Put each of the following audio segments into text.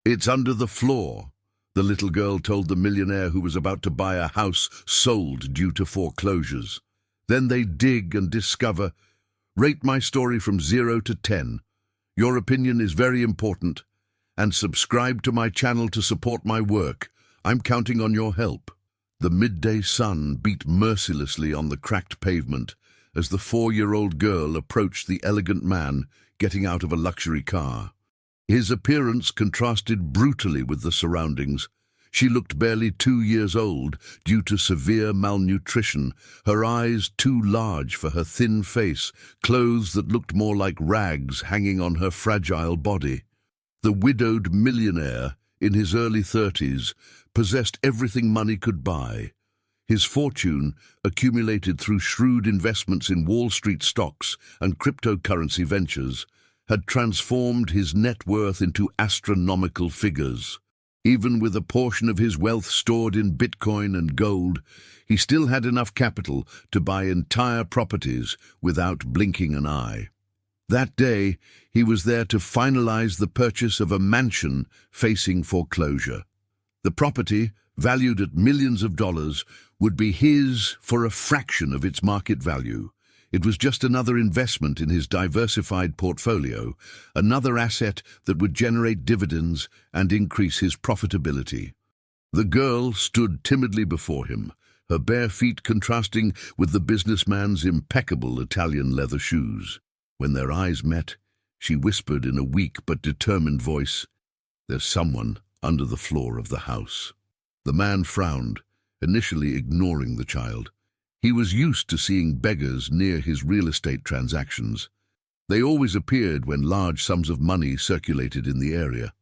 "It's under the floor," the little girl told the millionaire who was about to buy a house sold due to foreclosures. Then they dig and discover. Rate my story from 0 to 10. Your opinion is very important. And subscribe to my channel to support my work. I'm counting on your help. The midday sun beat mercilessly on the cracked pavement as the 4-year-old girl approached the elegant man getting out of a luxury car. His appearance contrasted brutally with the surroundings. She looked barely 2 years old due to severe malnutrition, her eyes too large for her thin face, clothes that looked more like rags hanging on her fragile body. The widowed millionaire, in his early 30s, possessed everything money could buy. His fortune, accumulated through shrewd investments in Wall Street stocks and cryptocurrency ventures, had transformed his net worth into astronomical figures. Even with a portion of his wealth stored in Bitcoin and gold, he still had enough capital to buy entire properties without blinking an eye. That day, he was there to finalize the purchase of a mansion facing foreclosure. The property, valued at millions of dollars, would be his for a fraction of its market value. It was just another investment in his diversified portfolio, another asset that would generate dividends and increase his profitability. The girl stood timidly before him, her bare feet contrasting with the businessman's impeccable Italian leather shoes. When their eyes met, she whispered in a weak but determined voice, "There's someone under the floor of the house." The man frowned, initially ignoring the child. He was used to seeing beggars near his real estate transactions. They always appeared when large sums of money circulated in the area.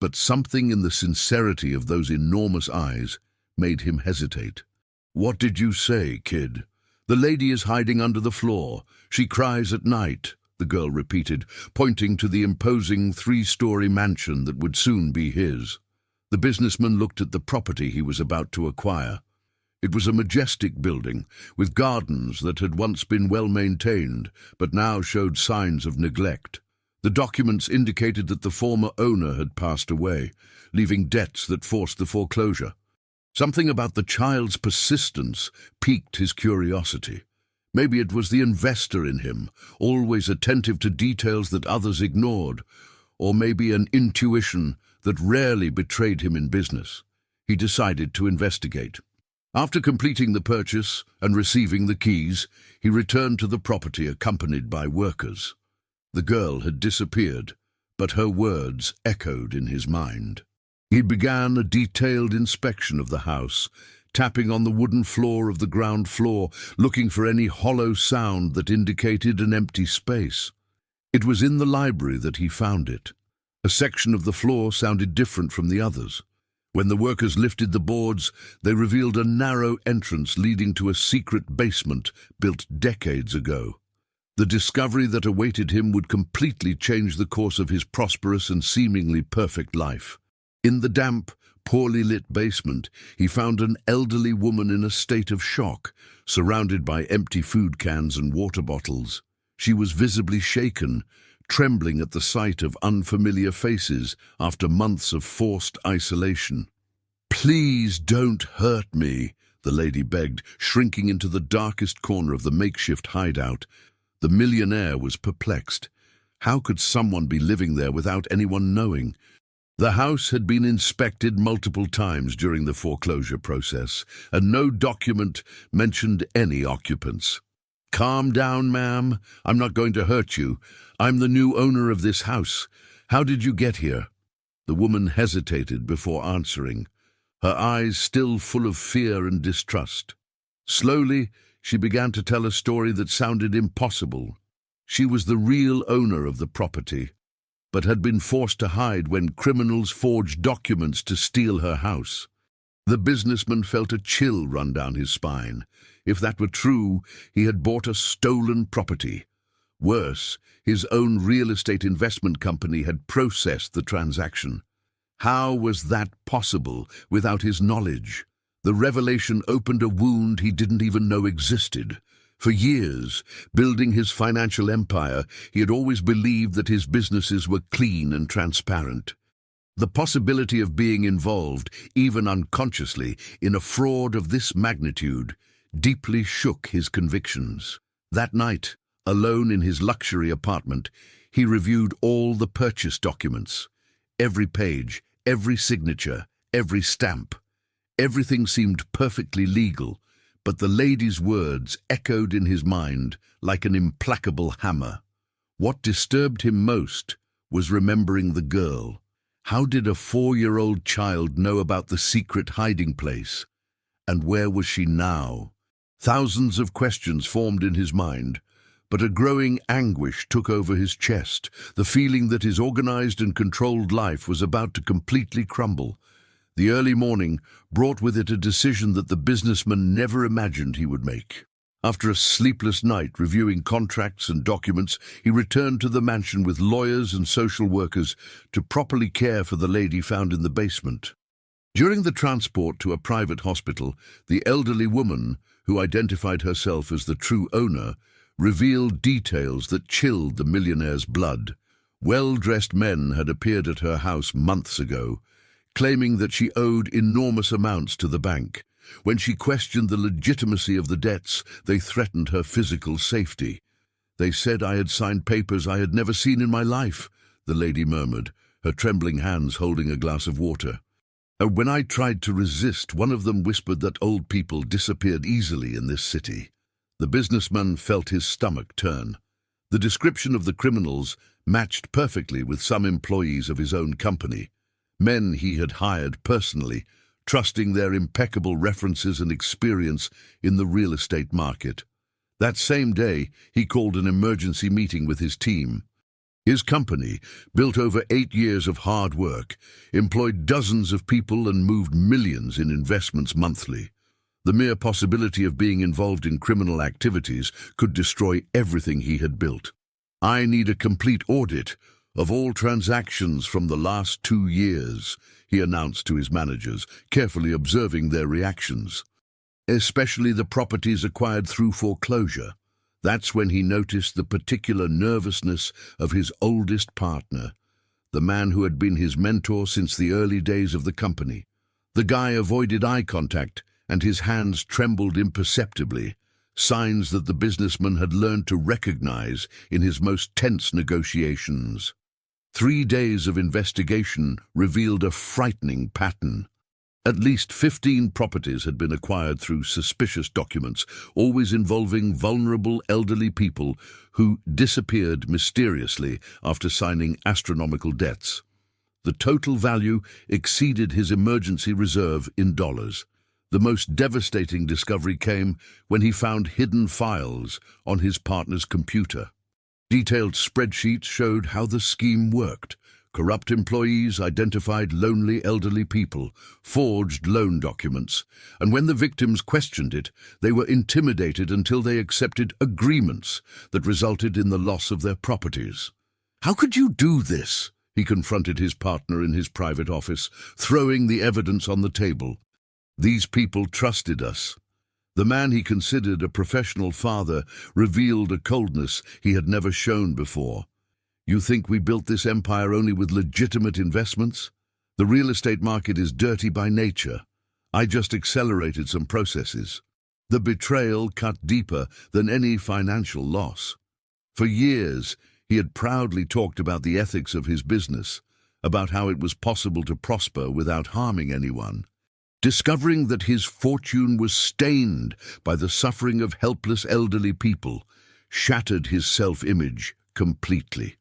But something in the sincerity of those enormous eyes made him hesitate. "What did you say, kid?" "The lady is hiding under the floor. She cries at night," the girl repeated, pointing to the imposing 3-story mansion that would soon be his. The businessman looked at the property he was about to acquire. It was a majestic building, with gardens that had once been well maintained, but now showed signs of neglect. The documents indicated that the former owner had passed away, leaving debts that forced the foreclosure. Something about the child's persistence piqued his curiosity. Maybe it was the investor in him, always attentive to details that others ignored, or maybe an intuition that rarely betrayed him in business. He decided to investigate. After completing the purchase and receiving the keys, he returned to the property accompanied by workers. The girl had disappeared, but her words echoed in his mind. He began a detailed inspection of the house, tapping on the wooden floor of the ground floor, looking for any hollow sound that indicated an empty space. It was in the library that he found it. A section of the floor sounded different from the others. When the workers lifted the boards, they revealed a narrow entrance leading to a secret basement built decades ago. The discovery that awaited him would completely change the course of his prosperous and seemingly perfect life. In the damp, poorly lit basement, he found an elderly woman in a state of shock, surrounded by empty food cans and water bottles. She was visibly shaken, trembling at the sight of unfamiliar faces after months of forced isolation. "Please don't hurt me," the lady begged, shrinking into the darkest corner of the makeshift hideout. The millionaire was perplexed. How could someone be living there without anyone knowing? The house had been inspected multiple times during the foreclosure process, and no document mentioned any occupants. "Calm down, ma'am. I'm not going to hurt you. I'm the new owner of this house. How did you get here?" The woman hesitated before answering, her eyes still full of fear and distrust. Slowly, she began to tell a story that sounded impossible. She was the real owner of the property, but had been forced to hide when criminals forged documents to steal her house. The businessman felt a chill run down his spine. If that were true, he had bought a stolen property. Worse, his own real estate investment company had processed the transaction. How was that possible without his knowledge? The revelation opened a wound he didn't even know existed. For years, building his financial empire, he had always believed that his businesses were clean and transparent. The possibility of being involved, even unconsciously, in a fraud of this magnitude deeply shook his convictions. That night, alone in his luxury apartment, he reviewed all the purchase documents. Every page, every signature, every stamp. Everything seemed perfectly legal, but the lady's words echoed in his mind like an implacable hammer. What disturbed him most was remembering the girl. How did a 4-year-old child know about the secret hiding place? And where was she now? Thousands of questions formed in his mind, but a growing anguish took over his chest, the feeling that his organized and controlled life was about to completely crumble. The early morning brought with it a decision that the businessman never imagined he would make. After a sleepless night reviewing contracts and documents, he returned to the mansion with lawyers and social workers to properly care for the lady found in the basement. During the transport to a private hospital, the elderly woman, who identified herself as the true owner, revealed details that chilled the millionaire's blood. Well-dressed men had appeared at her house months ago, claiming that she owed enormous amounts to the bank. When she questioned the legitimacy of the debts, they threatened her physical safety. "They said I had signed papers I had never seen in my life," the lady murmured, her trembling hands holding a glass of water. "When I tried to resist, one of them whispered that old people disappeared easily in this city." The businessman felt his stomach turn. The description of the criminals matched perfectly with some employees of his own company, men he had hired personally, trusting their impeccable references and experience in the real estate market. That same day, he called an emergency meeting with his team. His company, built over 8 years of hard work, employed dozens of people and moved millions in investments monthly. The mere possibility of being involved in criminal activities could destroy everything he had built. "I need a complete audit of all transactions from the last 2 years, he announced to his managers, carefully observing their reactions. Especially the properties acquired through foreclosure. That's when he noticed the particular nervousness of his oldest partner, the man who had been his mentor since the early days of the company. The guy avoided eye contact, and his hands trembled imperceptibly, signs that the businessman had learned to recognize in his most tense negotiations. 3 days of investigation revealed a frightening pattern. At least 15 properties had been acquired through suspicious documents, always involving vulnerable elderly people who disappeared mysteriously after signing astronomical debts. The total value exceeded his emergency reserve in dollars. The most devastating discovery came when he found hidden files on his partner's computer. Detailed spreadsheets showed how the scheme worked. Corrupt employees identified lonely elderly people, forged loan documents, and when the victims questioned it, they were intimidated until they accepted agreements that resulted in the loss of their properties. "How could you do this?" he confronted his partner in his private office, throwing the evidence on the table. "These people trusted us." The man he considered a professional father revealed a coldness he had never shown before. "You think we built this empire only with legitimate investments? The real estate market is dirty by nature. I just accelerated some processes." The betrayal cut deeper than any financial loss. For years, he had proudly talked about the ethics of his business, about how it was possible to prosper without harming anyone. Discovering that his fortune was stained by the suffering of helpless elderly people shattered his self-image completely.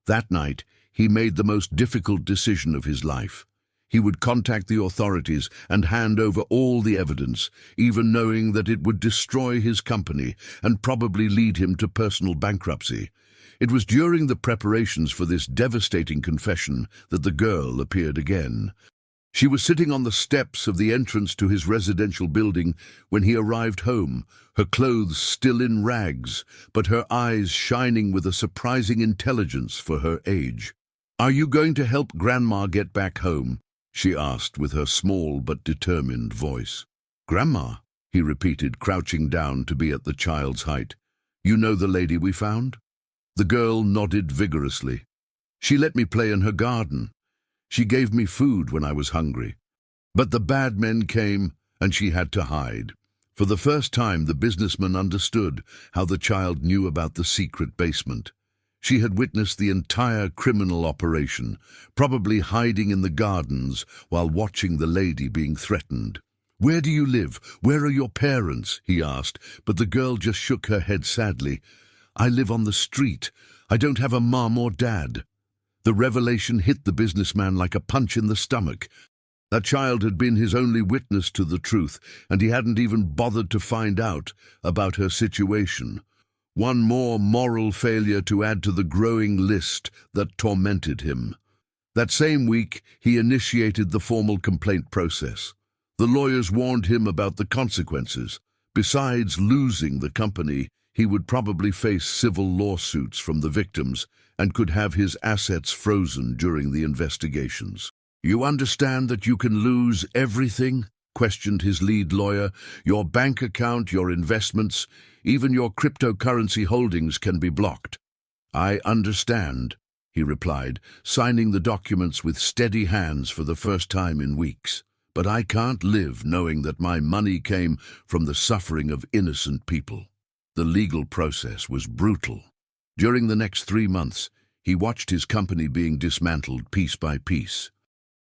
That night, he made the most difficult decision of his life. He would contact the authorities and hand over all the evidence, even knowing that it would destroy his company and probably lead him to personal bankruptcy. It was during the preparations for this devastating confession that the girl appeared again. She was sitting on the steps of the entrance to his residential building when he arrived home, her clothes still in rags, but her eyes shining with a surprising intelligence for her age. "Are you going to help Grandma get back home?" she asked with her small but determined voice. "Grandma?" he repeated, crouching down to be at the child's height. "You know the lady we found?" The girl nodded vigorously. "She let me play in her garden. She gave me food when I was hungry. But the bad men came, and she had to hide. For the first time, the businessman understood how the child knew about the secret basement. She had witnessed the entire criminal operation, probably hiding in the gardens while watching the lady being threatened. "Where do you live? Where are your parents?" he asked, but the girl just shook her head sadly. "I live on the street. I don't have a mom or dad." The revelation hit the businessman like a punch in the stomach. That child had been his only witness to the truth, and he hadn't even bothered to find out about her situation. One more moral failure to add to the growing list that tormented him. That same week, he initiated the formal complaint process. The lawyers warned him about the consequences. Besides losing the company, he would probably face civil lawsuits from the victims and could have his assets frozen during the investigations. "You understand that you can lose everything?" questioned his lead lawyer. "Your bank account, your investments, even your cryptocurrency holdings can be blocked." "I understand," he replied, signing the documents with steady hands for the first time in weeks. "But I can't live knowing that my money came from the suffering of innocent people." The legal process was brutal. During the next 3 months, he watched his company being dismantled piece by piece.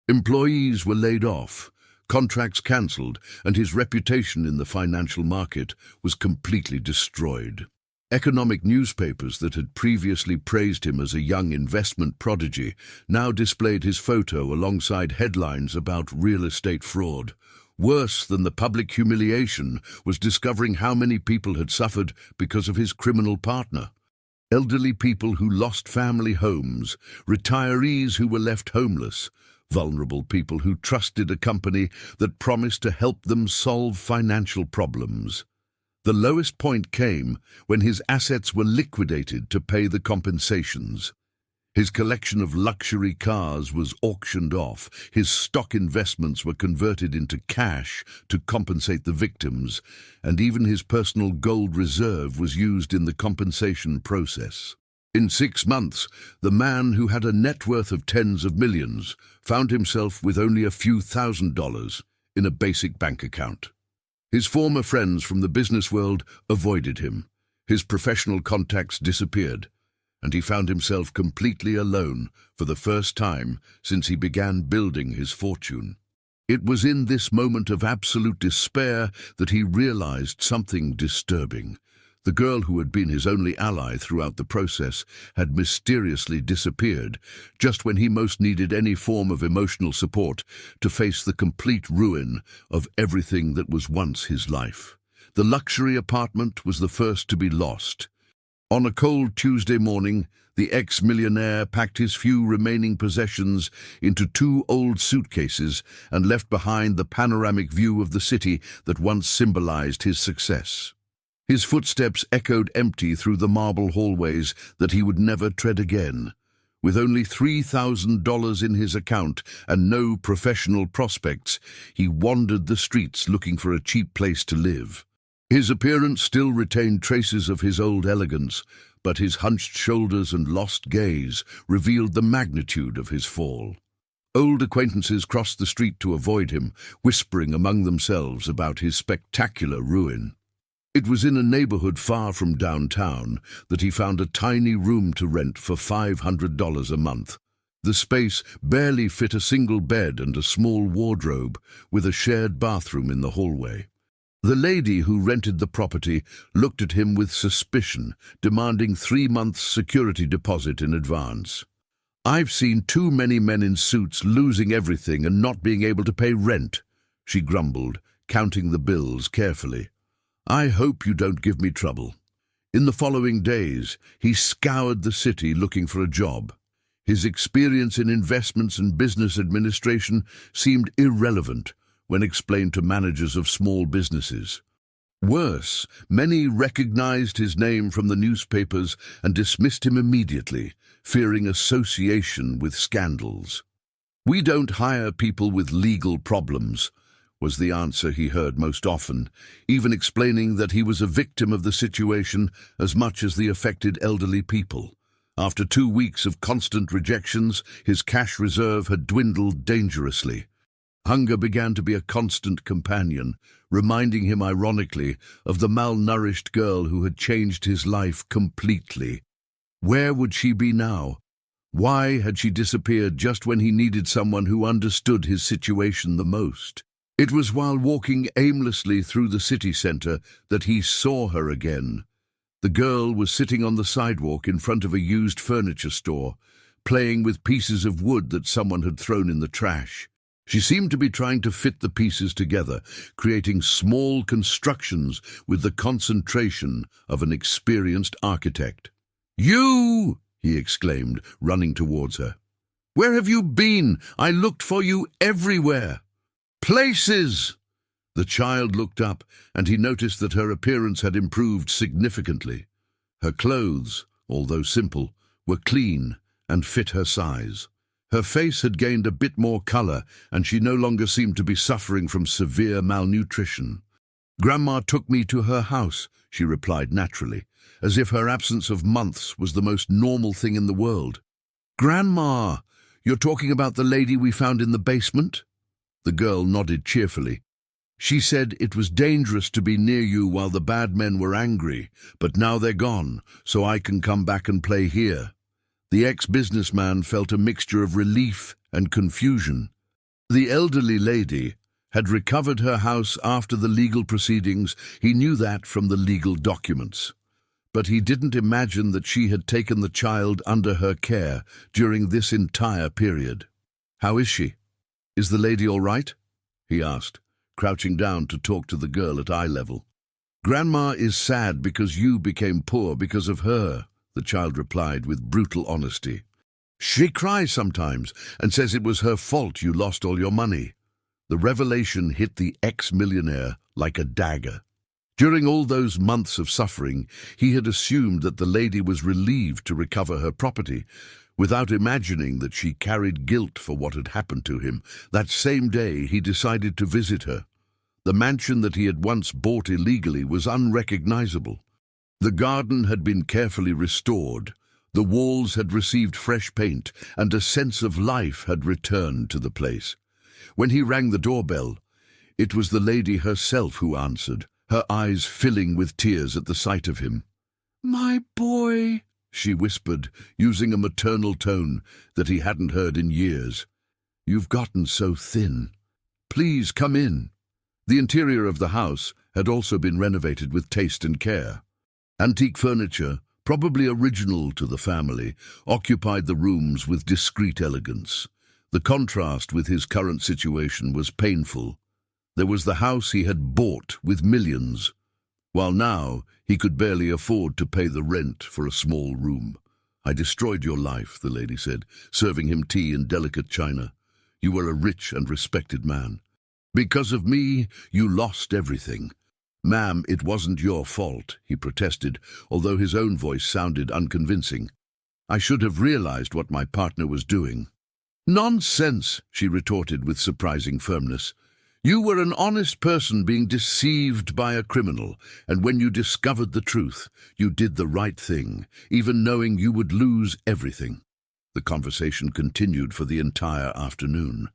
Employees were laid off, contracts cancelled, and his reputation in the financial market was completely destroyed. Economic newspapers that had previously praised him as a young investment prodigy now displayed his photo alongside headlines about real estate fraud. Worse than the public humiliation was discovering how many people had suffered because of his criminal partner. Elderly people who lost family homes, retirees who were left homeless, vulnerable people who trusted a company that promised to help them solve financial problems. The lowest point came when his assets were liquidated to pay the compensations. His collection of luxury cars was auctioned off, his stock investments were converted into cash to compensate the victims, and even his personal gold reserve was used in the compensation process. In 6 months, the man who had a net worth of tens of millions found himself with only a few $1,000s in a basic bank account. His former friends from the business world avoided him. His professional contacts disappeared, and he found himself completely alone for the first time since he began building his fortune. It was in this moment of absolute despair that he realized something disturbing. The girl who had been his only ally throughout the process had mysteriously disappeared just when he most needed any form of emotional support to face the complete ruin of everything that was once his life. The luxury apartment was the first to be lost. On a cold Tuesday morning, the ex-millionaire packed his few remaining possessions into 2 old suitcases and left behind the panoramic view of the city that once symbolized his success. His footsteps echoed empty through the marble hallways that he would never tread again. With only $3,000 in his account and no professional prospects, he wandered the streets looking for a cheap place to live. His appearance still retained traces of his old elegance, but his hunched shoulders and lost gaze revealed the magnitude of his fall. Old acquaintances crossed the street to avoid him, whispering among themselves about his spectacular ruin. It was in a neighborhood far from downtown that he found a tiny room to rent for $500 a month. The space barely fit a single bed and a small wardrobe, with a shared bathroom in the hallway. The lady who rented the property looked at him with suspicion, demanding 3 months' security deposit in advance. "I've seen too many men in suits losing everything and not being able to pay rent," she grumbled, counting the bills carefully. "I hope you don't give me trouble." In the following days, he scoured the city looking for a job. His experience in investments and business administration seemed irrelevant when explained to managers of small businesses. Worse, many recognized his name from the newspapers and dismissed him immediately, fearing association with scandals. "We don't hire people with legal problems," was the answer he heard most often, even explaining that he was a victim of the situation as much as the affected elderly people. After 2 weeks of constant rejections, his cash reserve had dwindled dangerously. Hunger began to be a constant companion, reminding him ironically of the malnourished girl who had changed his life completely. Where would she be now? Why had she disappeared just when he needed someone who understood his situation the most? It was while walking aimlessly through the city centre that he saw her again. The girl was sitting on the sidewalk in front of a used furniture store, playing with pieces of wood that someone had thrown in the trash. She seemed to be trying to fit the pieces together, creating small constructions with the concentration of an experienced architect. "You!" he exclaimed, running towards her. "Where have you been? I looked for you everywhere." "Places!" The child looked up, and he noticed that her appearance had improved significantly. Her clothes, although simple, were clean and fit her size. Her face had gained a bit more color, and she no longer seemed to be suffering from severe malnutrition. "Grandma took me to her house," she replied naturally, as if her absence of months was the most normal thing in the world. "Grandma, you're talking about the lady we found in the basement?" The girl nodded cheerfully. "She said it was dangerous to be near you while the bad men were angry, but now they're gone, so I can come back and play here." The ex-businessman felt a mixture of relief and confusion. The elderly lady had recovered her house after the legal proceedings. He knew that from the legal documents. But he didn't imagine that she had taken the child under her care during this entire period. "How is she? Is the lady all right?" he asked, crouching down to talk to the girl at eye level. "Grandma is sad because you became poor because of her," the child replied with brutal honesty. "She cries sometimes and says it was her fault you lost all your money." The revelation hit the ex-millionaire like a dagger. During all those months of suffering, he had assumed that the lady was relieved to recover her property, without imagining that she carried guilt for what had happened to him. That same day, he decided to visit her. The mansion that he had once bought illegally was unrecognizable. The garden had been carefully restored, the walls had received fresh paint, and a sense of life had returned to the place. When he rang the doorbell, it was the lady herself who answered, her eyes filling with tears at the sight of him. "My boy," she whispered, using a maternal tone that he hadn't heard in years. "You've gotten so thin. Please come in." The interior of the house had also been renovated with taste and care. Antique furniture, probably original to the family, occupied the rooms with discreet elegance. The contrast with his current situation was painful. There was the house he had bought with millions, while now he could barely afford to pay the rent for a small room. "I destroyed your life," the lady said, serving him tea in delicate china. "You were a rich and respected man. Because of me, you lost everything." "Ma'am, it wasn't your fault," he protested, although his own voice sounded unconvincing. "I should have realized what my partner was doing." "Nonsense," she retorted with surprising firmness. "You were an honest person being deceived by a criminal, and when you discovered the truth, you did the right thing, even knowing you would lose everything." The conversation continued for the entire afternoon.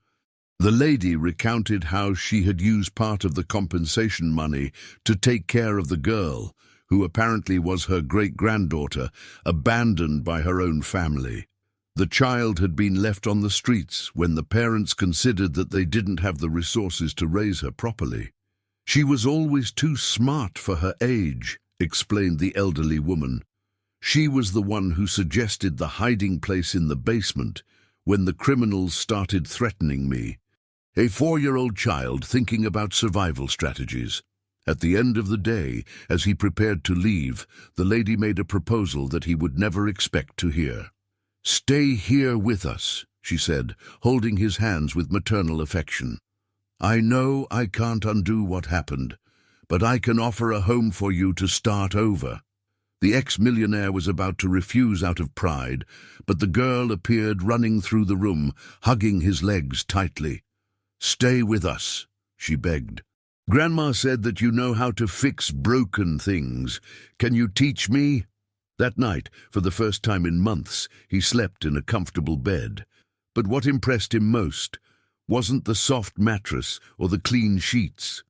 The lady recounted how she had used part of the compensation money to take care of the girl, who apparently was her great-granddaughter, abandoned by her own family. The child had been left on the streets when the parents considered that they didn't have the resources to raise her properly. "She was always too smart for her age," explained the elderly woman. "She was the one who suggested the hiding place in the basement when the criminals started threatening me. A 4-year-old child thinking about survival strategies." At the end of the day, as he prepared to leave, the lady made a proposal that he would never expect to hear. "Stay here with us," she said, holding his hands with maternal affection. "I know I can't undo what happened, but I can offer a home for you to start over." The ex-millionaire was about to refuse out of pride, but the girl appeared running through the room, hugging his legs tightly. "Stay with us," she begged. "Grandma said that you know how to fix broken things. Can you teach me?" That night, for the first time in months, he slept in a comfortable bed. But what impressed him most wasn't the soft mattress or the clean sheets.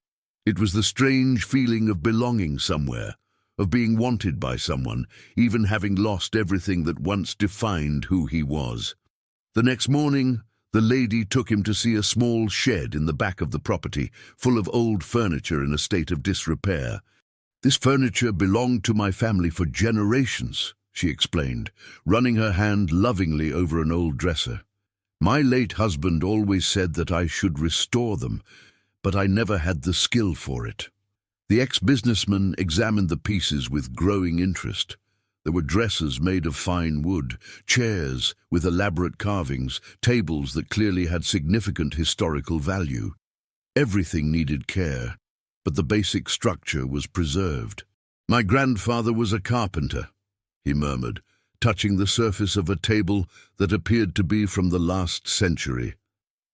It was the strange feeling of belonging somewhere, of being wanted by someone, even having lost everything that once defined who he was. The next morning, the lady took him to see a small shed in the back of the property, full of old furniture in a state of disrepair. "This furniture belonged to my family for generations," she explained, running her hand lovingly over an old dresser. "My late husband always said that I should restore them, but I never had the skill for it." The ex-businessman examined the pieces with growing interest. There were dressers made of fine wood, chairs with elaborate carvings, tables that clearly had significant historical value. Everything needed care, but the basic structure was preserved. "My grandfather was a carpenter," he murmured, touching the surface of a table that appeared to be from the last century.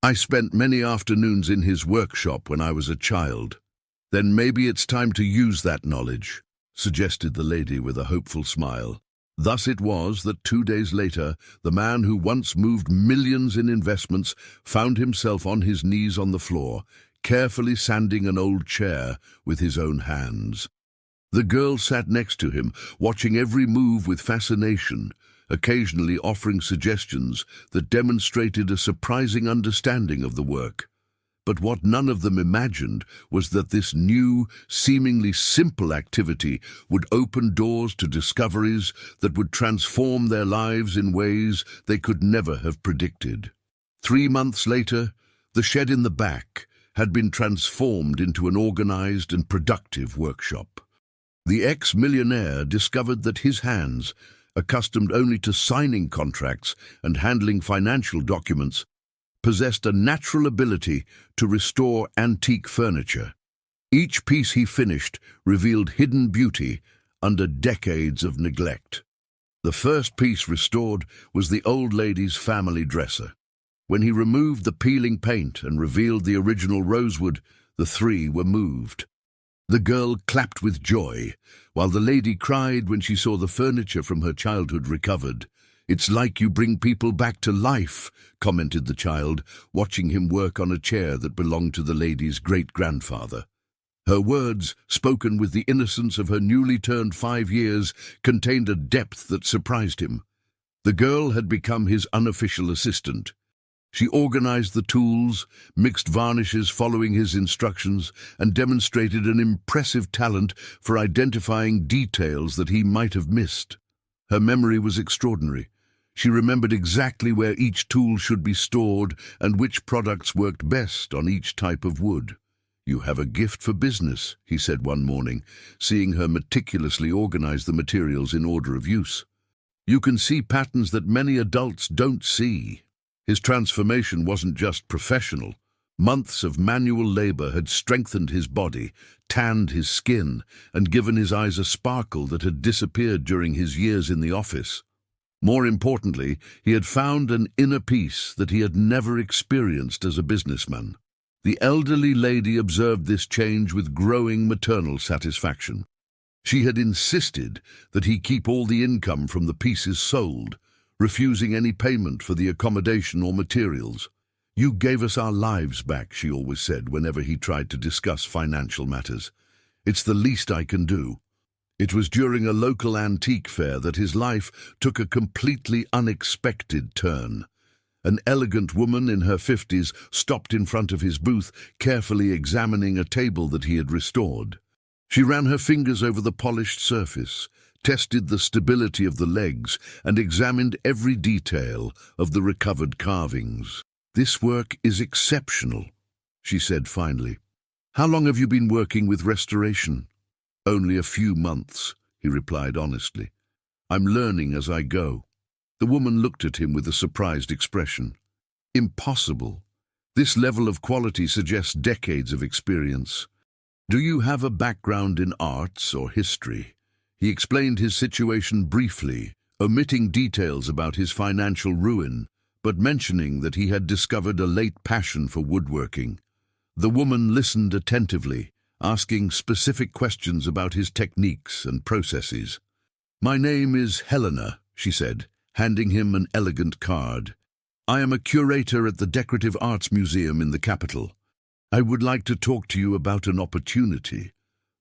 "I spent many afternoons in his workshop when I was a child." "Then maybe it's time to use that knowledge," suggested the lady with a hopeful smile. Thus it was that 2 days later, the man who once moved millions in investments found himself on his knees on the floor, carefully sanding an old chair with his own hands. The girl sat next to him, watching every move with fascination, occasionally offering suggestions that demonstrated a surprising understanding of the work. But what none of them imagined was that this new, seemingly simple activity would open doors to discoveries that would transform their lives in ways they could never have predicted. 3 months later, the shed in the back had been transformed into an organized and productive workshop. The ex-millionaire discovered that his hands, accustomed only to signing contracts and handling financial documents, possessed a natural ability to restore antique furniture. Each piece he finished revealed hidden beauty under decades of neglect. The first piece restored was the old lady's family dresser. When he removed the peeling paint and revealed the original rosewood, the three were moved. The girl clapped with joy, while the lady cried when she saw the furniture from her childhood recovered. "It's like you bring people back to life," commented the child, watching him work on a chair that belonged to the lady's great-grandfather. Her words, spoken with the innocence of her newly turned 5 years, contained a depth that surprised him. The girl had become his unofficial assistant. She organized the tools, mixed varnishes following his instructions, and demonstrated an impressive talent for identifying details that he might have missed. Her memory was extraordinary. She remembered exactly where each tool should be stored and which products worked best on each type of wood. "You have a gift for business," he said one morning, seeing her meticulously organize the materials in order of use. "You can see patterns that many adults don't see." His transformation wasn't just professional. Months of manual labor had strengthened his body, tanned his skin, and given his eyes a sparkle that had disappeared during his years in the office. More importantly, he had found an inner peace that he had never experienced as a businessman. The elderly lady observed this change with growing maternal satisfaction. She had insisted that he keep all the income from the pieces sold, refusing any payment for the accommodation or materials. "You gave us our lives back," she always said whenever he tried to discuss financial matters. "It's the least I can do." It was during a local antique fair that his life took a completely unexpected turn. An elegant woman in her 50s stopped in front of his booth, carefully examining a table that he had restored. She ran her fingers over the polished surface, tested the stability of the legs, and examined every detail of the recovered carvings. "This work is exceptional," she said finally. "How long have you been working with restoration?" "Only a few months," he replied honestly. "I'm learning as I go." The woman looked at him with a surprised expression. "Impossible. This level of quality suggests decades of experience. Do you have a background in arts or history?" He explained his situation briefly, omitting details about his financial ruin, but mentioning that he had discovered a late passion for woodworking. The woman listened attentively, asking specific questions about his techniques and processes. "My name is Helena," she said, handing him an elegant card. "I am a curator at the Decorative Arts Museum in the capital. I would like to talk to you about an opportunity."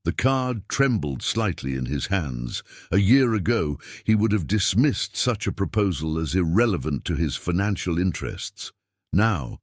The card trembled slightly in his hands. A year ago, he would have dismissed such a proposal as irrelevant to his financial interests. Now,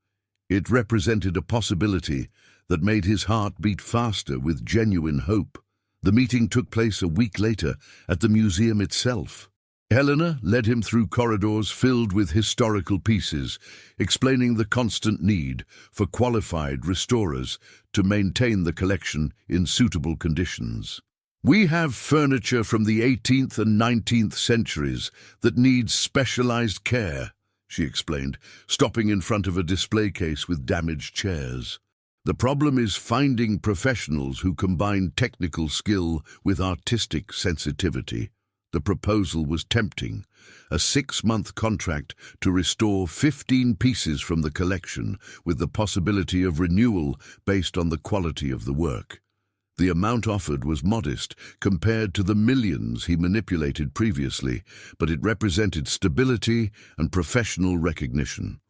it represented a possibility that made his heart beat faster with genuine hope. The meeting took place a week later at the museum itself. Helena led him through corridors filled with historical pieces, explaining the constant need for qualified restorers to maintain the collection in suitable conditions. "We have furniture from the 18th and 19th centuries that needs specialized care," she explained, stopping in front of a display case with damaged chairs. "The problem is finding professionals who combine technical skill with artistic sensitivity." The proposal was tempting, a 6-month contract to restore 15 pieces from the collection with the possibility of renewal based on the quality of the work. The amount offered was modest compared to the millions he manipulated previously, but it represented stability and professional recognition.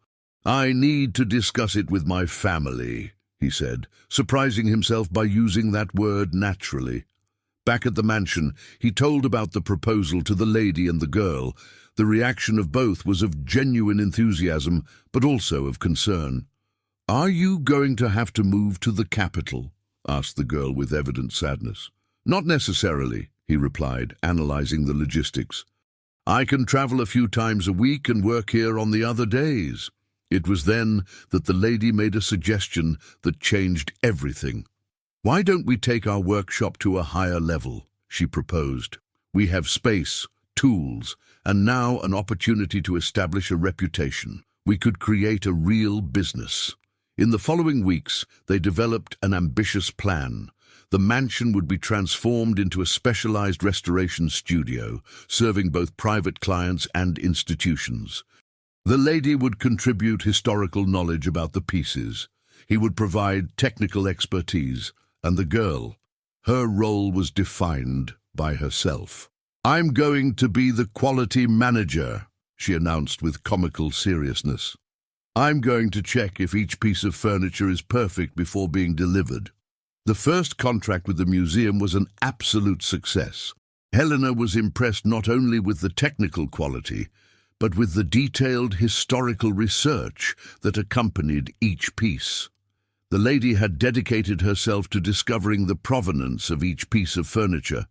"I need to discuss it with my family," he said, surprising himself by using that word naturally. Back at the mansion, he told about the proposal to the lady and the girl. The reaction of both was of genuine enthusiasm, but also of concern. "Are you going to have to move to the capital?" asked the girl with evident sadness. "Not necessarily," he replied, analyzing the logistics. "I can travel a few times a week and work here on the other days." It was then that the lady made a suggestion that changed everything. "Why don't we take our workshop to a higher level?" she proposed. "We have space, tools, and now an opportunity to establish a reputation. We could create a real business." In the following weeks, they developed an ambitious plan. The mansion would be transformed into a specialized restoration studio, serving both private clients and institutions. The lady would contribute historical knowledge about the pieces. He would provide technical expertise. And the girl, her role was defined by herself. "I'm going to be the quality manager," she announced with comical seriousness. "I'm going to check if each piece of furniture is perfect before being delivered." The first contract with the museum was an absolute success. Helena was impressed not only with the technical quality, but with the detailed historical research that accompanied each piece. The lady had dedicated herself to discovering the provenance of each piece of furniture,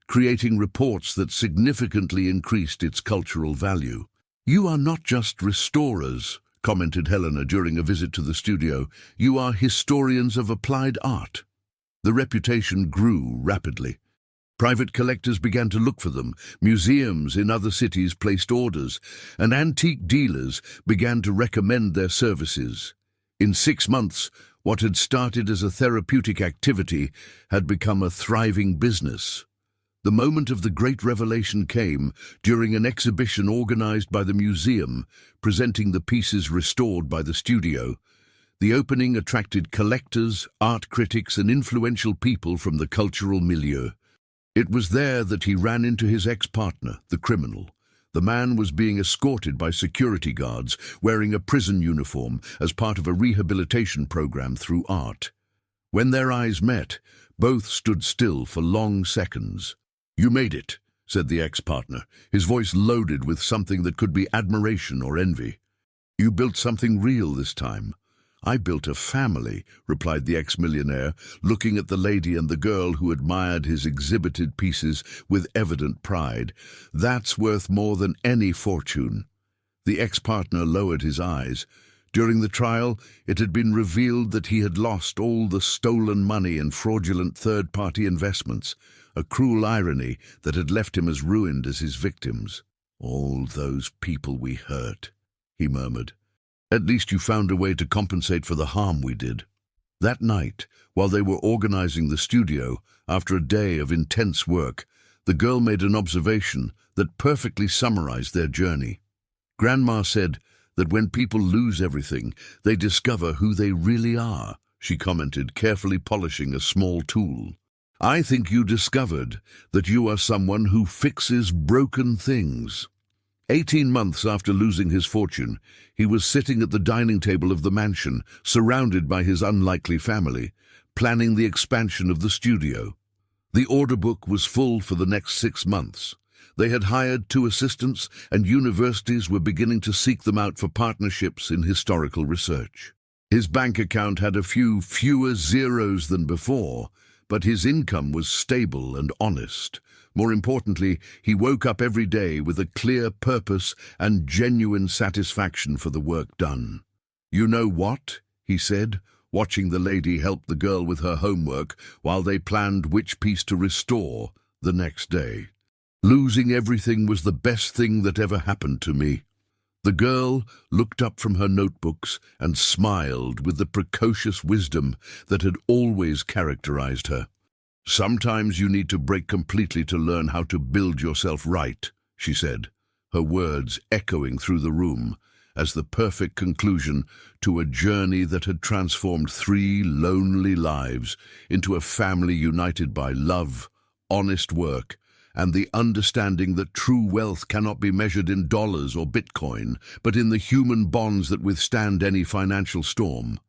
creating reports that significantly increased its cultural value. "You are not just restorers," commented Helena during a visit to the studio. "You are historians of applied art." The reputation grew rapidly. Private collectors began to look for them, museums in other cities placed orders, and antique dealers began to recommend their services. In 6 months, what had started as a therapeutic activity had become a thriving business. The moment of the great revelation came during an exhibition organized by the museum, presenting the pieces restored by the studio. The opening attracted collectors, art critics, and influential people from the cultural milieu. It was there that he ran into his ex-partner, the criminal. The man was being escorted by security guards, wearing a prison uniform as part of a rehabilitation program through art. When their eyes met, both stood still for long seconds. "You made it," said the ex-partner, his voice loaded with something that could be admiration or envy. "You built something real this time." "I built a family," replied the ex-millionaire, looking at the lady and the girl who admired his exhibited pieces with evident pride. "That's worth more than any fortune." The ex-partner lowered his eyes. During the trial, it had been revealed that he had lost all the stolen money and fraudulent third-party investments, a cruel irony that had left him as ruined as his victims. "All those people we hurt," he murmured. "At least you found a way to compensate for the harm we did." That night, while they were organizing the studio, after a day of intense work, the girl made an observation that perfectly summarized their journey. "Grandma said that when people lose everything, they discover who they really are," she commented, carefully polishing a small tool. I think you discovered that you are someone who fixes broken things. 18 months after losing his fortune, he was sitting at the dining table of the mansion, surrounded by his unlikely family, planning the expansion of the studio. The order book was full for the next 6 months. They had hired 2 assistants, and universities were beginning to seek them out for partnerships in historical research. His bank account had a fewer zeros than before, but his income was stable and honest. More importantly, he woke up every day with a clear purpose and genuine satisfaction for the work done. "You know what?" he said, watching the lady help the girl with her homework while they planned which piece to restore the next day. "Losing everything was the best thing that ever happened to me." The girl looked up from her notebooks and smiled with the precocious wisdom that had always characterized her. "Sometimes you need to break completely to learn how to build yourself right," she said, her words echoing through the room as the perfect conclusion to a journey that had transformed 3 lonely lives into a family united by love, honest work, and the understanding that true wealth cannot be measured in dollars or Bitcoin, but in the human bonds that withstand any financial storm.